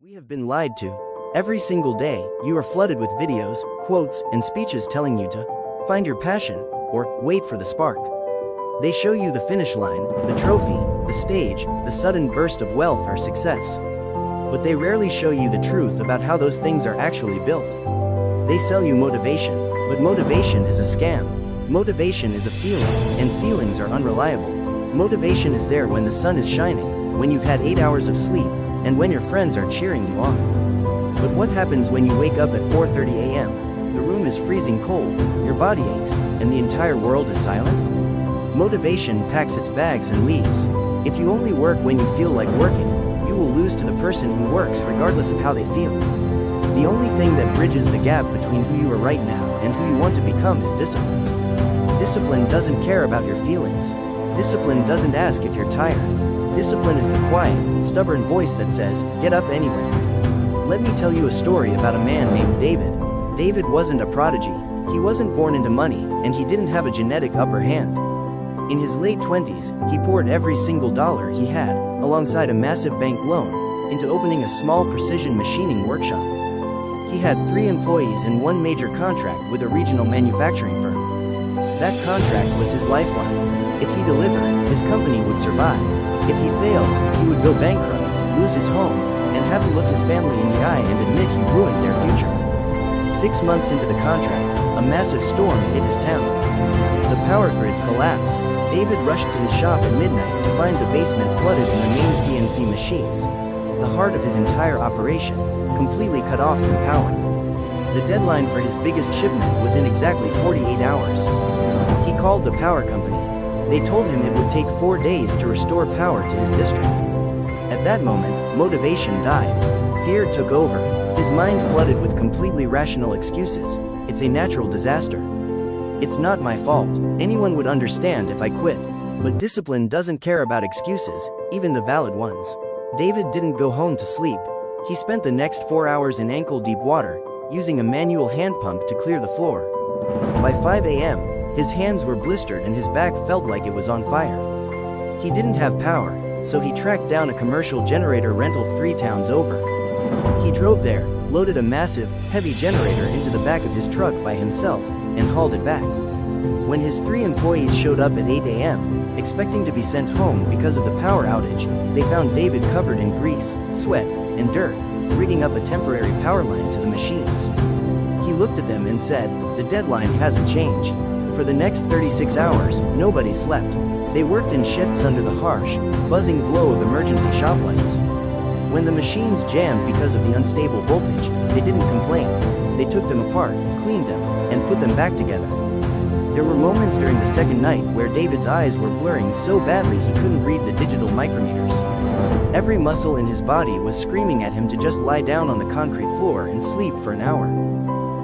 We have been lied to. Every single day, you are flooded with videos, quotes, and speeches telling you to find your passion or wait for the spark. They show you the finish line, the trophy, the stage, the sudden burst of wealth or success. But they rarely show you the truth about how those things are actually built. They sell you motivation, but motivation is a scam. Motivation is a feeling, and feelings are unreliable. Motivation is there when the sun is shining, when you've had 8 hours of sleep, and when your friends are cheering you on. But what happens when you wake up at 4:30 a.m., the room is freezing cold, your body aches, and the entire world is silent? Motivation packs its bags and leaves. If you only work when you feel like working, you will lose to the person who works regardless of how they feel. The only thing that bridges the gap between who you are right now and who you want to become is discipline. Discipline doesn't care about your feelings. Discipline doesn't ask if you're tired. Discipline is the quiet, stubborn voice that says, get up anyway. Let me tell you a story about a man named David. David wasn't a prodigy, he wasn't born into money, and he didn't have a genetic upper hand. In his late 20s, he poured every single dollar he had, alongside a massive bank loan, into opening a small precision machining workshop. He had 3 employees and 1 major contract with a regional manufacturing firm. That contract was his lifeline. If he delivered, his company would survive. If he failed, he would go bankrupt, lose his home, and have to look his family in the eye and admit he ruined their future. 6 months into the contract, a massive storm hit his town. The power grid collapsed. David rushed to his shop at midnight to find the basement flooded in the main CNC machines, the heart of his entire operation, completely cut off from power. The deadline for his biggest shipment was in exactly 48 hours. He called the power company. They told him it would take 4 days to restore power to his district. At that moment, motivation died. Fear took over. His mind flooded with completely rational excuses. It's a natural disaster. It's not my fault. Anyone would understand if I quit. But discipline doesn't care about excuses, even the valid ones. David didn't go home to sleep. He spent the next 4 hours in ankle-deep water, using a manual hand pump to clear the floor. By 5 a.m., his hands were blistered and his back felt like it was on fire. He didn't have power, so he tracked down a commercial generator rental 3 towns over. He drove there, loaded a massive, heavy generator into the back of his truck by himself, and hauled it back. When his 3 employees showed up at 8 a.m., expecting to be sent home because of the power outage, they found David covered in grease, sweat, and dirt, rigging up a temporary power line to the machines. He looked at them and said, "The deadline hasn't changed." For the next 36 hours, nobody slept. They worked in shifts under the harsh, buzzing glow of emergency shop lights. When the machines jammed because of the unstable voltage, they didn't complain. They took them apart, cleaned them, and put them back together. There were moments during the second night where David's eyes were blurring so badly he couldn't read the digital micrometers. Every muscle in his body was screaming at him to just lie down on the concrete floor and sleep for an hour.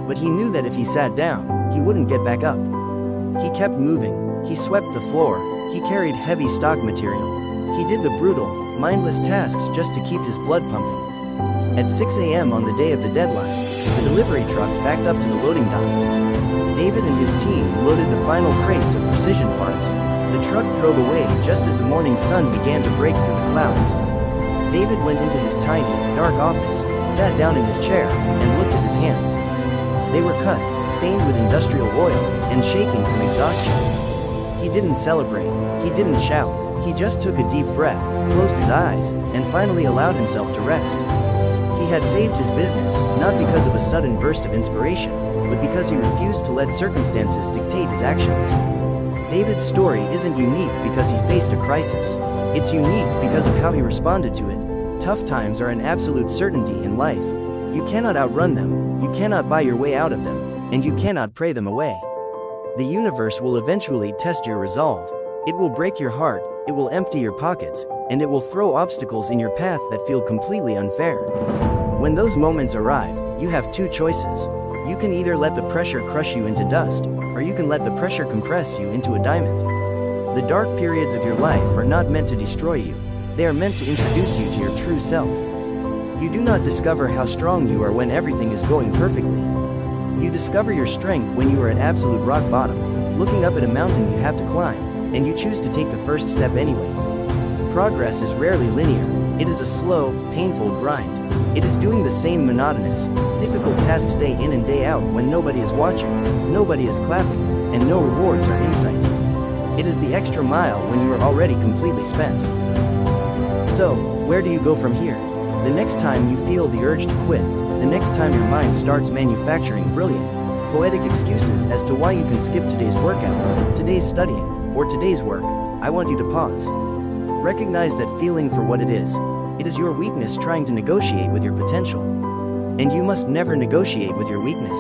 But he knew that if he sat down, he wouldn't get back up. He kept moving. He swept the floor. He carried heavy stock material. He did the brutal, mindless tasks just to keep his blood pumping. At 6 a.m. on the day of the deadline, the delivery truck backed up to the loading dock. David and his team loaded the final crates of precision parts. The truck drove away just as the morning sun began to break through the clouds. David went into his tiny, dark office, sat down in his chair, and looked at his hands. They were cut, stained with industrial oil, and shaking from exhaustion. He didn't celebrate. He didn't shout. He just took a deep breath, closed his eyes, and finally allowed himself to rest. He had saved his business, not because of a sudden burst of inspiration, but because he refused to let circumstances dictate his actions. David's story isn't unique because he faced a crisis. It's unique because of how he responded to it. Tough times are an absolute certainty in life. You cannot outrun them, you cannot buy your way out of them, and you cannot pray them away. The universe will eventually test your resolve. It will break your heart, it will empty your pockets, and it will throw obstacles in your path that feel completely unfair. When those moments arrive, you have 2 choices. You can either let the pressure crush you into dust, or you can let the pressure compress you into a diamond. The dark periods of your life are not meant to destroy you. They are meant to introduce you to your true self. You do not discover how strong you are when everything is going perfectly. You discover your strength when you are at absolute rock bottom, looking up at a mountain you have to climb, and you choose to take the first step anyway. Progress is rarely linear. It is a slow, painful grind. It is doing the same monotonous, difficult tasks day in and day out when nobody is watching, nobody is clapping, and no rewards are in sight. It is the extra mile when you are already completely spent. So, where do you go from here? The next time you feel the urge to quit, the next time your mind starts manufacturing brilliant, poetic excuses as to why you can skip today's workout, today's studying, or today's work, I want you to pause. Recognize that feeling for what it is. It is your weakness trying to negotiate with your potential. And you must never negotiate with your weakness.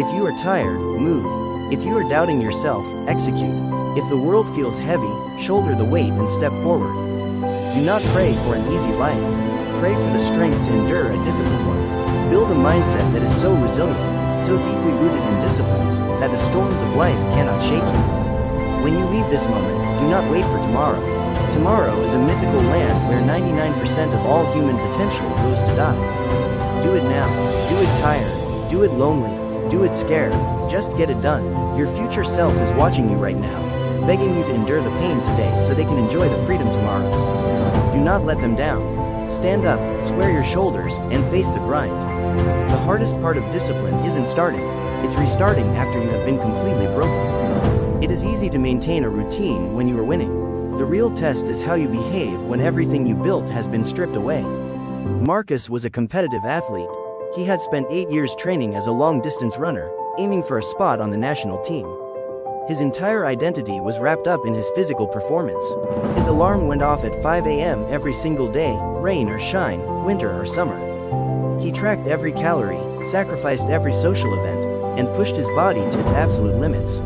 If you are tired, move. If you are doubting yourself, execute. If the world feels heavy, shoulder the weight and step forward. Do not pray for an easy life. Pray for the strength to endure a difficult one. Build a mindset that is so resilient, so deeply rooted in discipline, that the storms of life cannot shake you. When you leave this moment, do not wait for tomorrow. Tomorrow is a mythical land where 99% of all human potential goes to die. Do it now. Do it tired. Do it lonely. Do it scared. Just get it done. Your future self is watching you right now, begging you to endure the pain today so they can enjoy the freedom tomorrow. Do not let them down. Stand up, square your shoulders, and face the grind. The hardest part of discipline isn't starting, it's restarting after you have been completely broken. It is easy to maintain a routine when you are winning. The real test is how you behave when everything you built has been stripped away. Marcus was a competitive athlete. He had spent 8 years training as a long-distance runner, aiming for a spot on the national team. His entire identity was wrapped up in his physical performance. His alarm went off at 5 a.m. every single day, rain or shine, winter or summer. He tracked every calorie, sacrificed every social event, and pushed his body to its absolute limits.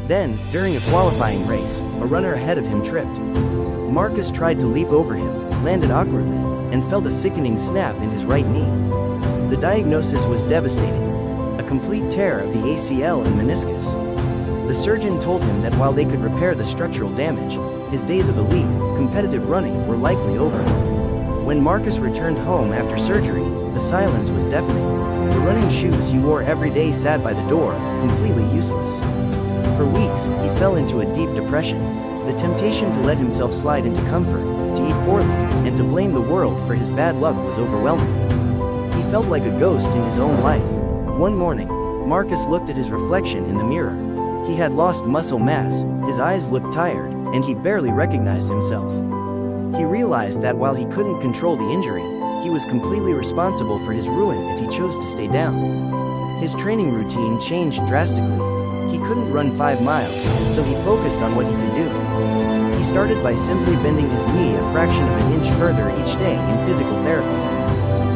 Then, during a qualifying race, a runner ahead of him tripped. Marcus tried to leap over him, landed awkwardly, and felt a sickening snap in his right knee. The diagnosis was devastating: a complete tear of the ACL and meniscus. The surgeon told him that while they could repair the structural damage, his days of elite, competitive running were likely over. When Marcus returned home after surgery, the silence was deafening. The running shoes he wore every day sat by the door, completely useless. For weeks, he fell into a deep depression. The temptation to let himself slide into comfort, to eat poorly, and to blame the world for his bad luck was overwhelming. He felt like a ghost in his own life. One morning, Marcus looked at his reflection in the mirror. He had lost muscle mass, his eyes looked tired, and he barely recognized himself. He realized that while he couldn't control the injury, he was completely responsible for his ruin if he chose to stay down. His training routine changed drastically. He couldn't run 5 miles, so he focused on what he could do. He started by simply bending his knee a fraction of an inch further each day in physical therapy.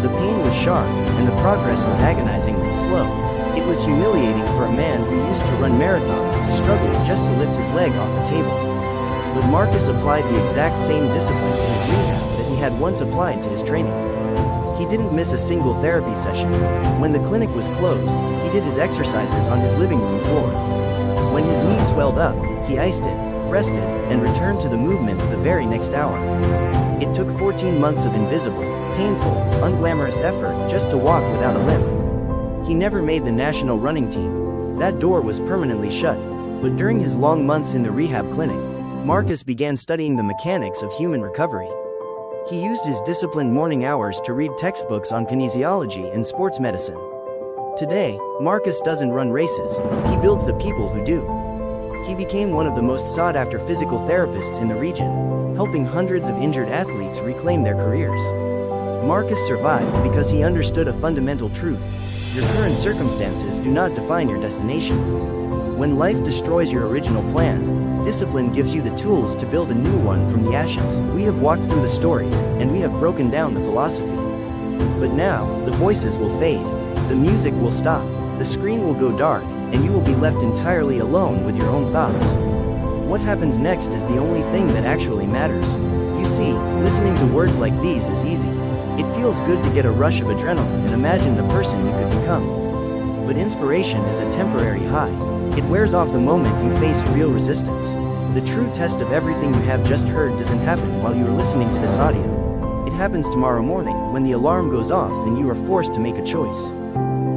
The pain was sharp, and the progress was agonizingly slow. It was humiliating for a man who used to run marathons to struggle just to lift his leg off the table. But Marcus applied the exact same discipline to his rehab that he had once applied to his training. He didn't miss a single therapy session. When the clinic was closed, he did his exercises on his living room floor. When his knee swelled up, he iced it, rested, and returned to the movements the very next hour. It took 14 months of invisible, painful, unglamorous effort just to walk without a limp. He never made the national running team. That door was permanently shut. But during his long months in the rehab clinic, Marcus began studying the mechanics of human recovery. He used his disciplined morning hours to read textbooks on kinesiology and sports medicine. Today, Marcus doesn't run races, he builds the people who do. He became one of the most sought-after physical therapists in the region, helping hundreds of injured athletes reclaim their careers. Marcus survived because he understood a fundamental truth: your current circumstances do not define your destination. When life destroys your original plan, discipline gives you the tools to build a new one from the ashes. We have walked through the stories, and we have broken down the philosophy. But now, the voices will fade, the music will stop, the screen will go dark, and you will be left entirely alone with your own thoughts. What happens next is the only thing that actually matters. You see, listening to words like these is easy. It feels good to get a rush of adrenaline and imagine the person you could become. But inspiration is a temporary high. It wears off the moment you face real resistance. The true test of everything you have just heard doesn't happen while you are listening to this audio. It happens tomorrow morning when the alarm goes off and you are forced to make a choice.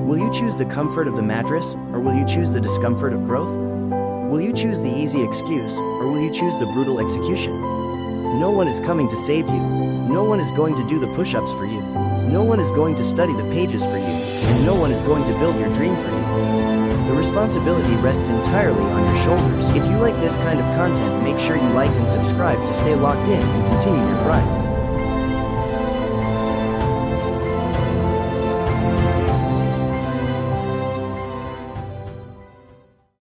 Will you choose the comfort of the mattress, or will you choose the discomfort of growth? Will you choose the easy excuse, or will you choose the brutal execution? No one is coming to save you. No one is going to do the push-ups for you. No one is going to study the pages for you, and no one is going to build your dream for you. The responsibility rests entirely on your shoulders. If you like this kind of content, make sure you like and subscribe to stay locked in and continue your grind.